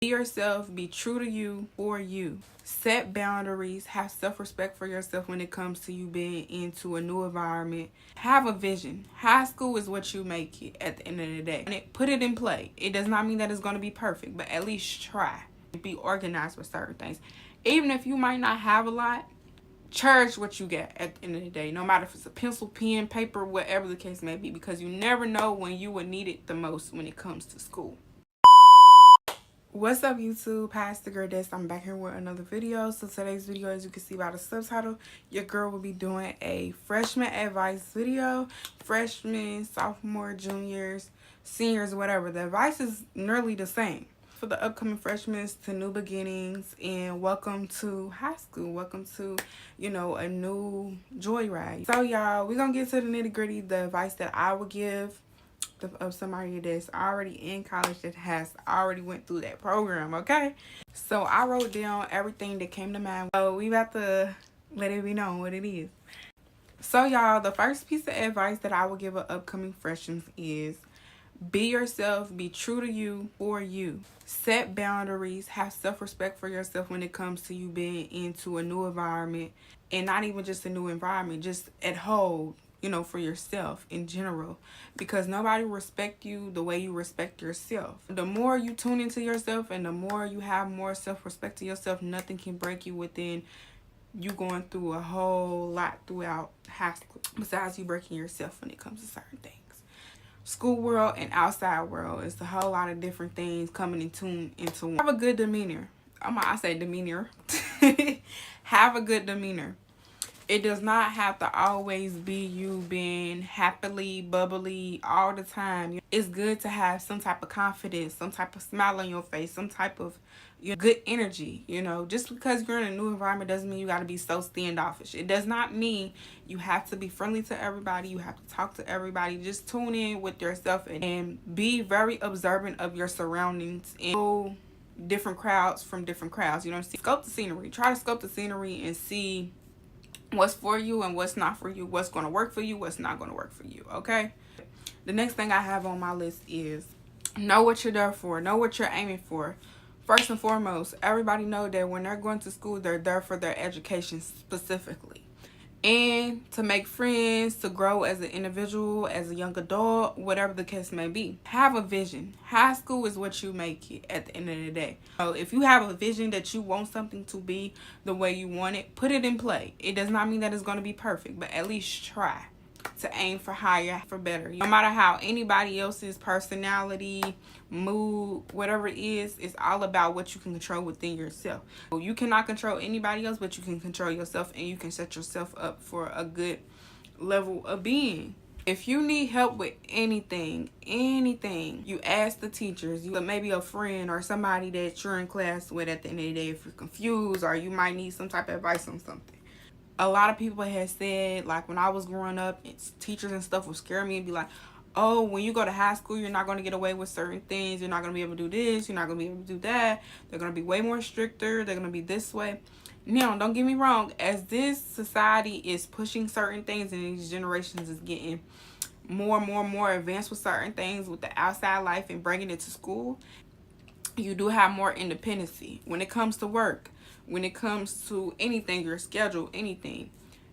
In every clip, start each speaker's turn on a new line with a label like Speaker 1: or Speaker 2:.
Speaker 1: Be yourself, be true to you, for you. Set boundaries, have self-respect for yourself when it comes to you being into a new environment. Have a vision. High school is what you make it at the end of the day. And put it in play. It does not mean that it's going to be perfect, but at least try. Be organized with certain things. Even if you might not have a lot, cherish what you get at the end of the day, no matter if it's a pencil, pen, paper, whatever the case may be, because you never know when you would need it the most when it comes to school. What's up, YouTube? Pastor Goddess. I'm back here with another video. So today's video, as you can see by the subtitle, your girl will be doing a freshman advice video. Freshmen, sophomore, juniors, seniors, whatever. The advice is nearly the same for the upcoming freshmen to new beginnings, and welcome to high school. Welcome to, a new joyride. So y'all, we're gonna get to the nitty gritty. The advice that I would give of somebody that's already in college, that has already went through that program. Okay, so I wrote down everything that came to mind. So we about to let it be known what it is. So y'all, the first piece of advice that I would give an upcoming freshman is be yourself, be true to you, for you. Set boundaries, have self-respect for yourself when it comes to you being into a new environment, and not even just a new environment, just at whole, for yourself in general, because nobody respect you the way you respect yourself. The more you tune into yourself and the more you have more self-respect to yourself, nothing can break you within you going through a whole lot throughout high school, besides you breaking yourself when it comes to certain things. School world and outside world is a whole lot of different things coming into one. Have a good demeanor. I say demeanor. Have a good demeanor. It does not have to always be you being happily, bubbly all the time. It's good to have some type of confidence, some type of smile on your face, some type of good energy. Just because you're in a new environment doesn't mean you got to be so standoffish. It does not mean you have to be friendly to everybody. You have to talk to everybody. Just tune in with yourself and be very observant of your surroundings and different crowds from different crowds. Scope the scenery. Try to scope the scenery and see what's for you and what's not for you, what's going to work for you, what's not going to work for you. Okay, the next thing I have on my list is know what you're there for, know what you're aiming for. First and foremost, everybody know that when they're going to school, they're there for their education specifically, and to make friends, to grow as an individual, as a young adult, whatever the case may be. Have a vision. High school is what you make it at the end of the day. So if you have a vision that you want something to be the way you want it, put it in play. It does not mean that it's going to be perfect, but at least try to aim for higher, for better. No matter how anybody else's personality, mood, whatever it is, it's all about what you can control within yourself. So you cannot control anybody else, but you can control yourself, and you can set yourself up for a good level of being. If you need help with anything, you ask the teachers, maybe a friend or somebody that you're in class with at the end of the day if you're confused, or you might need some type of advice on something. A lot of people have said, like, when I was growing up, teachers and stuff would scare me and be like, oh, when you go to high school, you're not going to get away with certain things. You're not going to be able to do this. You're not going to be able to do that. They're going to be way more stricter. They're going to be this way. Now, don't get me wrong. As this society is pushing certain things and these generations is getting more and more advanced with certain things with the outside life and bringing it to school, you do have more independency when it comes to work. When it comes to anything, your schedule, anything,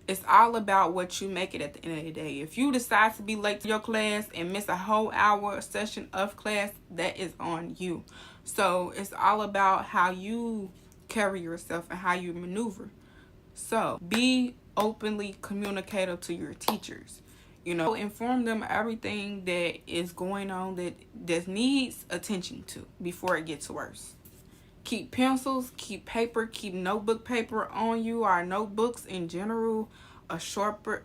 Speaker 1: it's all about what you make it at the end of the day. If you decide to be late to your class and miss a whole hour session of class, that is on you. So it's all about how you carry yourself and how you maneuver. So be openly communicative to your teachers. Inform them everything that is going on that needs attention to before it gets worse. Keep pencils, keep paper, keep notebook paper on you, or notebooks in general. A sharpener,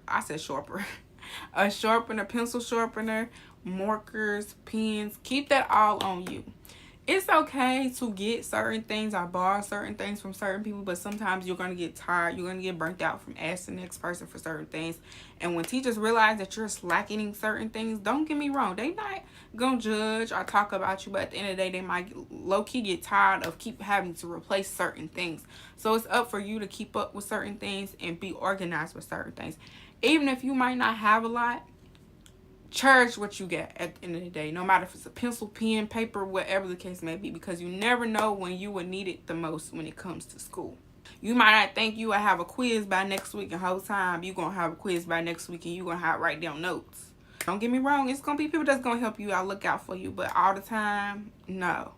Speaker 1: a sharpener, pencil sharpener, markers, pens. Keep that all on you. It's okay to get certain things or borrow certain things from certain people, but sometimes you're going to get tired. You're going to get burnt out from asking the next person for certain things. And when teachers realize that you're slacking in certain things, don't get me wrong, they not going to judge or talk about you, but at the end of the day, they might low-key get tired of keep having to replace certain things. So it's up for you to keep up with certain things and be organized with certain things. Even if you might not have a lot, cherish what you get at the end of the day, no matter if it's a pencil, pen, paper, whatever the case may be, because you never know when you will need it the most when it comes to school. You might not think you will have a quiz by next week, and whole time you gonna have a quiz by next week and you gonna have to write down notes. Don't get me wrong, it's gonna be people that's gonna help you out, look out for you, but all the time, no.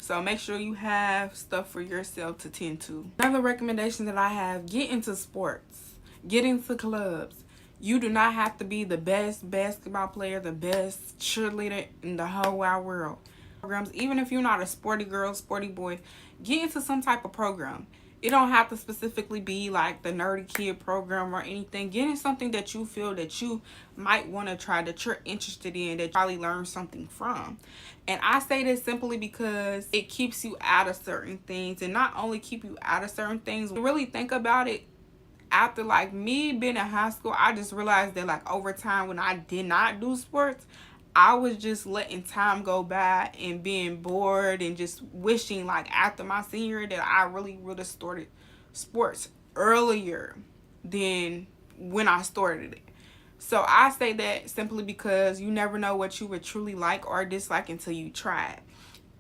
Speaker 1: So make sure you have stuff for yourself to tend to. Another recommendation that I have, get into sports. Get into clubs. You do not have to be the best basketball player, the best cheerleader in the whole wide world. Programs, even if you're not a sporty girl, sporty boy, get into some type of program. It don't have to specifically be like the nerdy kid program or anything. Get in something that you feel that you might want to try, that you're interested in, that you probably learn something from. And I say this simply because it keeps you out of certain things. And not only keep you out of certain things, really think about it. After like me being in high school, I just realized that like over time when I did not do sports, I was just letting time go by and being bored and just wishing like after my senior year that I really would have started sports earlier than when I started it. So I say that simply because you never know what you would truly like or dislike until you try it.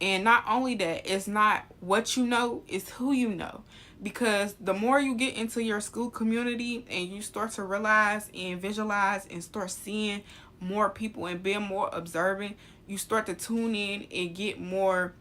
Speaker 1: And not only that, it's not what you know, it's who you know. Because the more you get into your school community and you start to realize and visualize and start seeing more people and being more observant, you start to tune in and get more,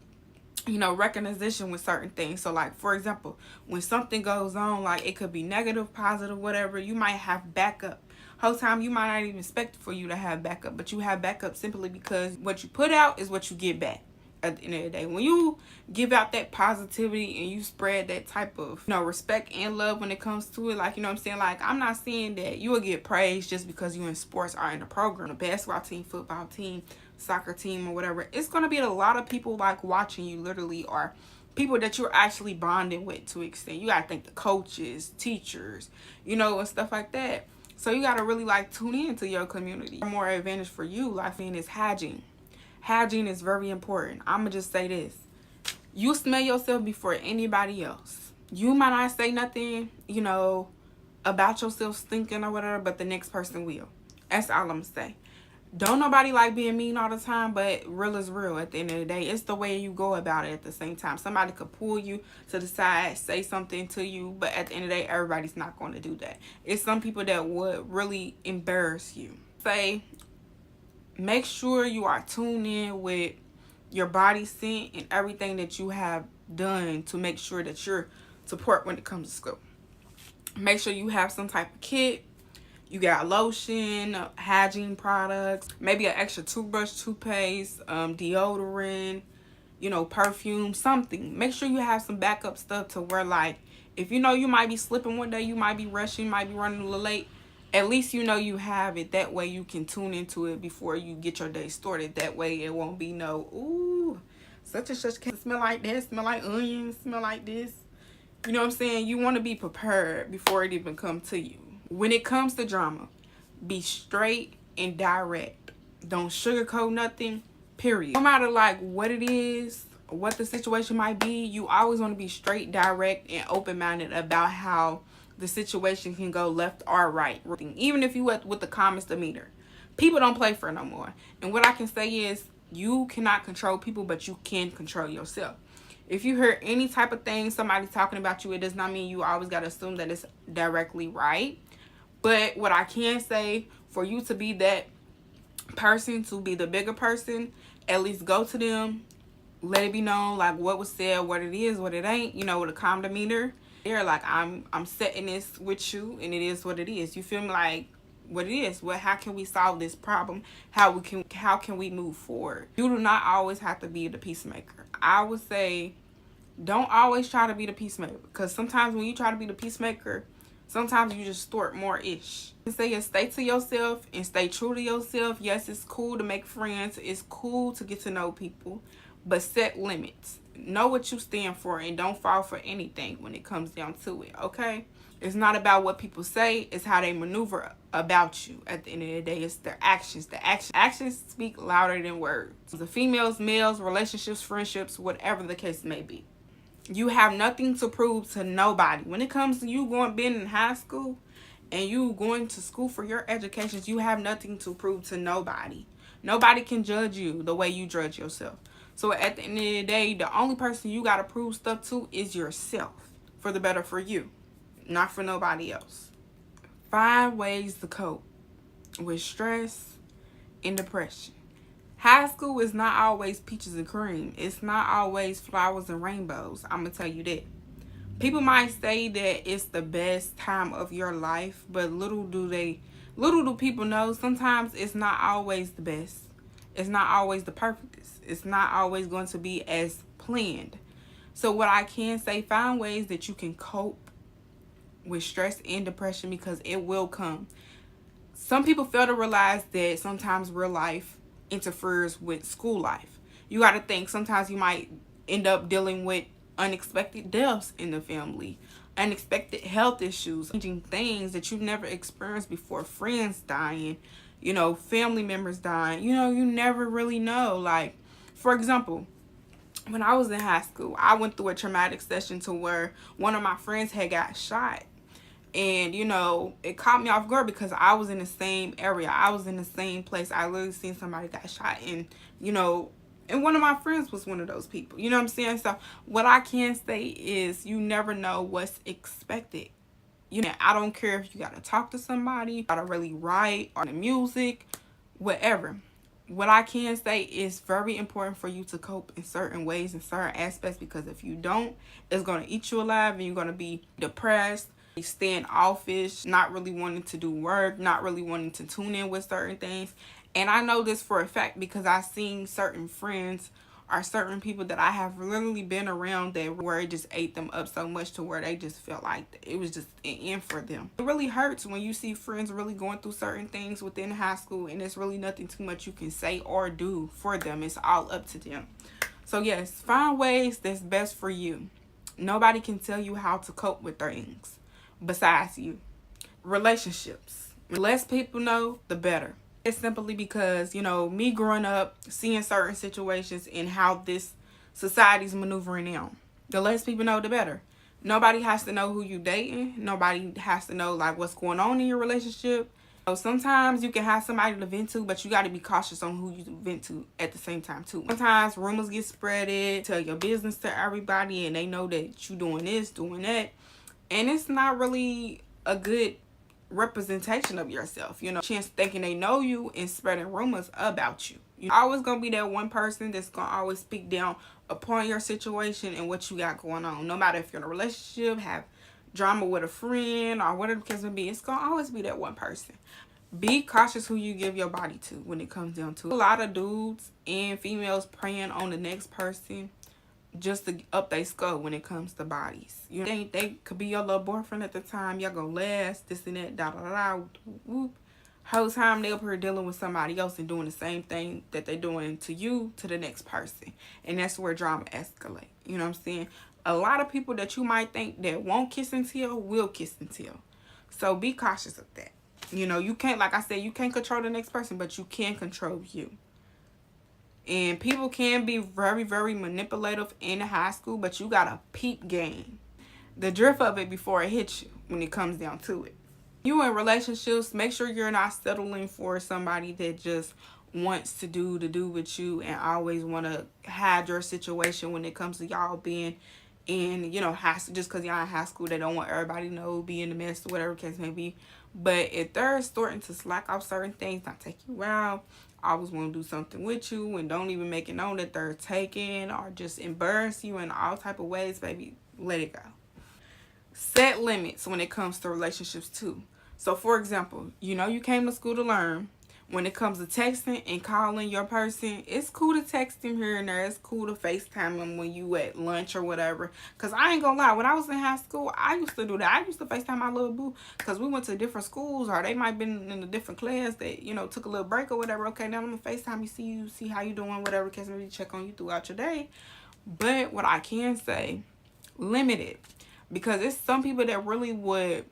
Speaker 1: recognition with certain things. So like, for example, when something goes on, like it could be negative, positive, whatever, you might have backup. Whole time you might not even expect for you to have backup, but you have backup simply because what you put out is what you get back. At the end of the day, when you give out that positivity and you spread that type of respect and love when it comes to it, like what I'm saying, like I'm not saying that you will get praised just because you in sports or in a program, a basketball team, football team, soccer team, or whatever. It's going to be a lot of people like watching you literally, or people that you're actually bonding with to an extent. You got to think the coaches, teachers, and stuff like that. So you got to really like tune into your community. More advantage for you, like is hygiene. Hygiene is very important. I'm going to just say this. You smell yourself before anybody else. You might not say nothing, about yourself stinking or whatever, but the next person will. That's all I'm going to say. Don't nobody like being mean all the time, but real is real at the end of the day. It's the way you go about it at the same time. Somebody could pull you to the side, say something to you, but at the end of the day, everybody's not going to do that. It's some people that would really embarrass you. Make sure you are tuned in with your body scent and everything that you have done to make sure that you're support when it comes to school. Make sure you have some type of kit. You got lotion, hygiene products, maybe an extra toothbrush, toothpaste, deodorant, perfume, something. Make sure you have some backup stuff to where like if you might be slipping one day, you might be rushing, you might be running a little late. At least you have it. That way you can tune into it before you get your day started. That way it won't be ooh, such and such can smell like that, smell like onions, smell like this. You know what I'm saying? You want to be prepared before it even comes to you. When it comes to drama, be straight and direct. Don't sugarcoat nothing, period. No matter like what it is, what the situation might be, you always want to be straight, direct, and open-minded about how the situation can go left or right. Even if you with the calmest demeanor. People don't play fair no more. And what I can say is you cannot control people, but you can control yourself. If you hear any type of thing, somebody talking about you, it does not mean you always got to assume that it's directly right. But what I can say, for you to be that person, to be the bigger person, at least go to them, let it be known like what was said, what it is, what it ain't, with a calm demeanor. They're like, I'm setting this with you and it is what it is. You feel me? Like what it is. How can we solve this problem? How can we move forward? You do not always have to be the peacemaker. I would say don't always try to be the peacemaker, because sometimes when you try to be the peacemaker, sometimes you just start more ish. Stay to yourself and stay true to yourself. Yes, it's cool to make friends. It's cool to get to know people, but set limits. Know what you stand for and don't fall for anything when it comes down to it, okay? It's not about what people say. It's how they maneuver about you. At the end of the day, it's their actions. Actions speak louder than words. The females, males, relationships, friendships, whatever the case may be. You have nothing to prove to nobody. When it comes to you being in high school, and you going to school for your education, you have nothing to prove to nobody. Nobody can judge you the way you judge yourself. So at the end of the day, the only person you got to prove stuff to is yourself, for the better for you, not for nobody else. 5 ways to cope with stress and depression. High school is not always peaches and cream. It's not always flowers and rainbows. I'm going to tell you that. People might say that it's the best time of your life, but little do people know, sometimes it's not always the best. It's not always the perfectest. It's not always going to be as planned. So what I can say, find ways that you can cope with stress and depression, because it will come. Some people fail to realize that sometimes real life interferes with school life. You got to think, sometimes you might end up dealing with unexpected deaths in the family, unexpected health issues, changing things that you've never experienced before, friends dying, family members dying. You never really know. Like, for example, when I was in high school, I went through a traumatic session to where one of my friends had got shot. And, it caught me off guard because I was in the same area. I was in the same place. I literally seen somebody got shot. And, and one of my friends was one of those people. You know what I'm saying? So what I can say is you never know what's expected. I don't care if you got to talk to somebody, got to really write, or the music, whatever. What I can say is very important for you to cope in certain ways, in certain aspects, because if you don't, it's going to eat you alive and you're going to be depressed, standoffish, not really wanting to do work, not really wanting to tune in with certain things. And I know this for a fact because I've seen certain friends or certain people that I have literally been around that where it just ate them up so much to where they just felt like it was just an end for them. It really hurts when you see friends really going through certain things within high school, and there's really nothing too much you can say or do for them. It's all up to them. So yes, find ways that's best for you. Nobody can tell you how to cope with things besides you. Relationships. The less people know, the better. It's simply because, me growing up, seeing certain situations and how this society's maneuvering now. The less people know, the better. Nobody has to know who you dating. Nobody has to know, like, what's going on in your relationship. So sometimes you can have somebody to vent to, but you got to be cautious on who you vent to at the same time, too. Sometimes rumors get spreaded, tell your business to everybody, and they know that you doing this, doing that. And it's not really a good representation of yourself. Chance thinking they know you and spreading rumors about you. You're always going to be that one person that's going to always speak down upon your situation and what you got going on. No matter if you're in a relationship, have drama with a friend, or whatever the case may be, it's going to always be that one person. Be cautious who you give your body to when it comes down to it. A lot of dudes and females preying on the next person just to up their skull when it comes to bodies. They could be your little boyfriend at the time. Y'all gonna last, this and that, da da da, whoop. Whole time they up here dealing with somebody else and doing the same thing that they're doing to you, to the next person. And that's where drama escalate. You know what I'm saying? A lot of people that you might think that won't kiss and tell will kiss and tell. So be cautious of that. You can't, like I said, you can't control the next person, but you can control you. And people can be very, very manipulative in high school, but you got to peep game the drift of it before it hits you when it comes down to it. You in relationships, make sure you're not settling for somebody that just wants to do with you and always want to hide your situation when it comes to y'all being in, high school. Just because y'all in high school, they don't want everybody to know, be in the mess, whatever the case may be. But if they're starting to slack off certain things, not take you out, always want to do something with you, and don't even make it known that they're taking or just embarrass you in all type of ways, baby, let it go. Set limits when it comes to relationships too. So for example, you came to school to learn. When it comes to texting and calling your person, it's cool to text him here and there. It's cool to FaceTime him when you at lunch or whatever. Because I ain't gonna lie, when I was in high school, I used to do that. I used to FaceTime my little boo because we went to different schools, or they might have been in a different class that, took a little break or whatever. Okay, now I'm gonna FaceTime you, see how you doing, whatever, case maybe check on you throughout your day. But what I can say, limit it. Because it's some people that really would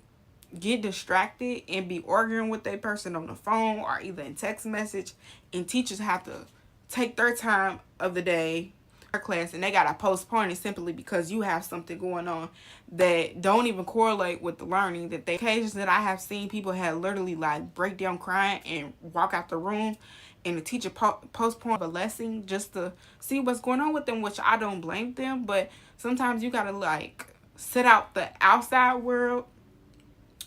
Speaker 1: get distracted and be arguing with that person on the phone or either in text message, and teachers have to take their time of the day class and they gotta postpone it simply because you have something going on that don't even correlate with the learning. That the occasions that I have seen, people had literally like break down crying and walk out the room, and the teacher postponed a lesson just to see what's going on with them, which I don't blame them. But sometimes you gotta like set out the outside world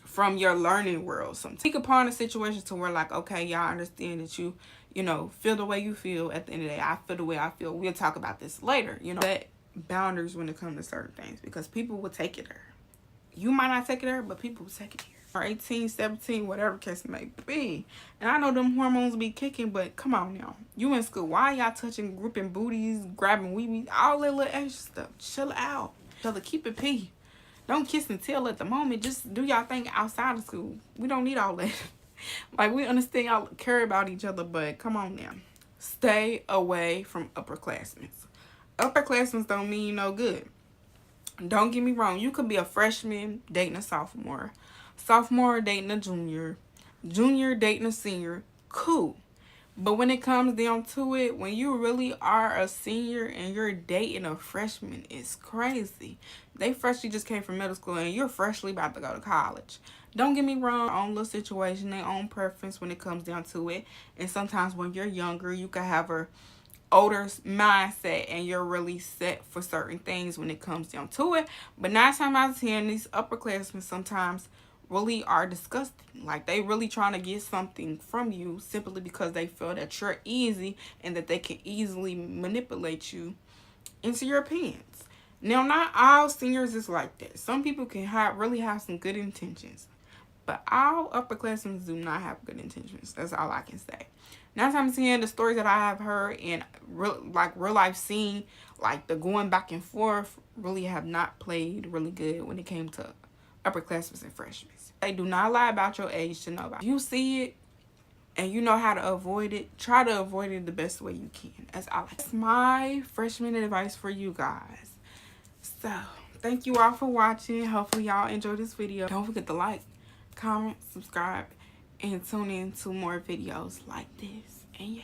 Speaker 1: from your learning world. Sometimes speak upon a situation to where like, okay, y'all understand that you know, feel the way you feel. At the end of the day, I feel the way I feel. We'll talk about this later. You know, set boundaries when it comes to certain things, because people will take it there. You might not take it there, but people will take it here. Or 18, 17, whatever case it may be. And I know them hormones be kicking, but come on now. You in school. Why y'all touching, gripping booties, grabbing wee-wees, all that little extra stuff? Chill out. Keep it pee. Don't kiss and tell at the moment. Just do y'all thing outside of school. We don't need all that. Like, we understand y'all care about each other, but come on now. Stay away from upperclassmen. Upperclassmen don't mean no good. Don't get me wrong. You could be a freshman dating a sophomore. Sophomore dating a junior. Junior dating a senior. Cool. But when it comes down to it, when you really are a senior and you're dating a freshman, it's crazy. They freshly just came from middle school and you're freshly about to go to college. Don't get me wrong, their own little situation, their own preference when it comes down to it. And sometimes when you're younger, you can have a older mindset and you're really set for certain things when it comes down to it. But 9 times out of 10, these upperclassmen sometimes really are disgusting. Like, they really trying to get something from you simply because they feel that you're easy and that they can easily manipulate you into your opinions. Now, not all seniors is like that. Some people can really have some good intentions, but all upperclassmen do not have good intentions. That's all I can say. 9 times 10, the stories that I have heard and real life seen, like the going back and forth, really have not played really good when it came to upperclassmen and freshmen. They do not lie about your age to nobody. If you see it and you know how to avoid it, try to avoid it the best way you can. That's my freshman advice for you guys. So, thank you all for watching. Hopefully y'all enjoyed this video. Don't forget to like, comment, subscribe, and tune in to more videos like this. And yeah.